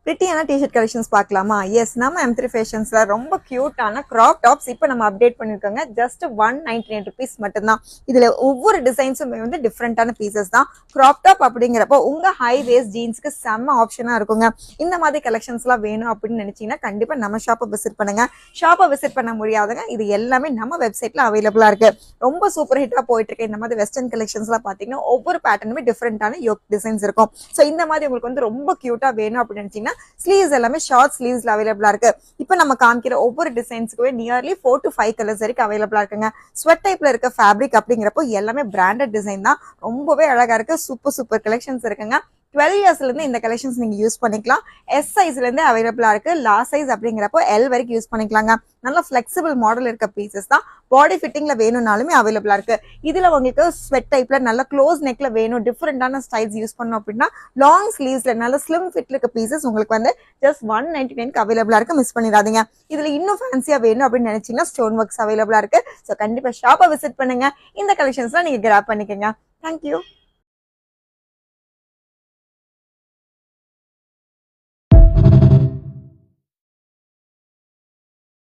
பிரிட்டியான T shirt collections பார்க்கலாமா? S, நம்ம M3 ஃபேஷன்ஸ்ல ரொம்ப கியூட்டான கிராப் டாப்ஸ் இப்போ நம்ம அப்டேட் பண்ணிருக்கோங்க. ஜஸ்ட் 199 ருபீஸ் மட்டும்தான். இதுல ஒவ்வொரு டிசைன்ஸுமே வந்து டிஃப்ரெண்டான பீசஸ் தான். கிராப் டாப் அப்படிங்கிறப்போ உங்க ஹை வேஸ்ட் ஜீன்ஸ்க்கு செம்ம ஆப்ஷனா இருக்குங்க. இந்த மாதிரி கலெக்ஷன்ஸ் எல்லாம் வேணும் அப்படின்னு நினைச்சீங்கன்னா கண்டிப்பா நம்ம ஷாப்பை விசிட் பண்ணுங்க. ஷாப்பை விசிட் பண்ண முடியாதுங்க, இது எல்லாமே நம்ம வெப்சைட்ல அவைலபிளா இருக்கு. ரொம்ப சூப்பர் ஹிட்டா போயிட்டு இருக்கு இந்த மாதிரி வெஸ்டர்ன் கலெக்ஷன்ஸ் எல்லாம் பாத்தீங்கன்னா ஒவ்வொரு பேட்டர்னுமே டிஃப்ரெண்டான யோக் டிசைன்ஸ் இருக்கும். ஸோ இந்த மாதிரி உங்களுக்கு வந்து ரொம்ப கியூட்டா வேணும் அப்படின்னு நினைச்சீங்கன்னா ஸ்லீவ்ஸ் எல்லாமே ஷார்ட் ஸ்லீவ்ஸ்ல அவைலபிளா இருக்கு. இப்போ நம்ம காமிக்கிற ஒவ்வொரு டிசைன்ஸ்க்குமே நியர்லி 4 to 5 கலர்ஸ் வரைக்கும் அவைலபிளா இருக்குங்க. ஸ்வெட் டைப்ல இருக்க ஃபேப்ரிக் அப்படிங்கிறப்போ எல்லாமே பிராண்டட் டிசைன் தான். ரொம்பவே அழகா இருக்கு. சூப்பர் கலெக்ஷன்ஸ் இருக்குங்க. 12 இயர்ஸ்ல இருந்து இந்த கலெக்ஷன்ஸ் நீங்க யூஸ் பண்ணிக்கலாம். எஸ் சைஸ்ல இருந்து அவைலபிளா இருக்கு. லாஸ்ட் சைஸ் அப்படிங்கிறப்போ எல் வரைக்கும் யூஸ் பண்ணிக்கலாங்க. நல்ல பிளெக்சிபிள் மாடல் இருக்க பீசஸ் தான். பாடி ஃபிட்டிங்ல வேணும்னாலுமே அவைலபிளா இருக்கு. இதுல உங்களுக்கு ஸ்வெட் டைப்ல நல்ல க்ளோஸ் நெக்ல வேணும், டிஃப்ரெண்டான ஸ்டைல்ஸ் யூஸ் பண்ணணும் அப்படின்னா லாங் ஸ்லீவ்ஸ்ல நல்ல ஸ்லிம் ஃபிட்ல இருக்க பீசஸ் உங்களுக்கு வந்து ஜஸ்ட் 199 அவைலபிளா இருக்கு. மிஸ் பண்ணிடாதீங்க. இதுல இன்னும் ஃபேன்சியா வேணும் அப்படின்னு நினைச்சீங்கன்னா ஸ்டோன் ஒர்க்ஸ் அவைலபிளா இருக்கு. ஸோ கண்டிப்பா ஷாப்பை விசிட் பண்ணுங்க. இந்த கலெக்ஷன்ஸ்லாம் நீங்க கிராப் பண்ணிக்கங்க. தேங்க்யூ.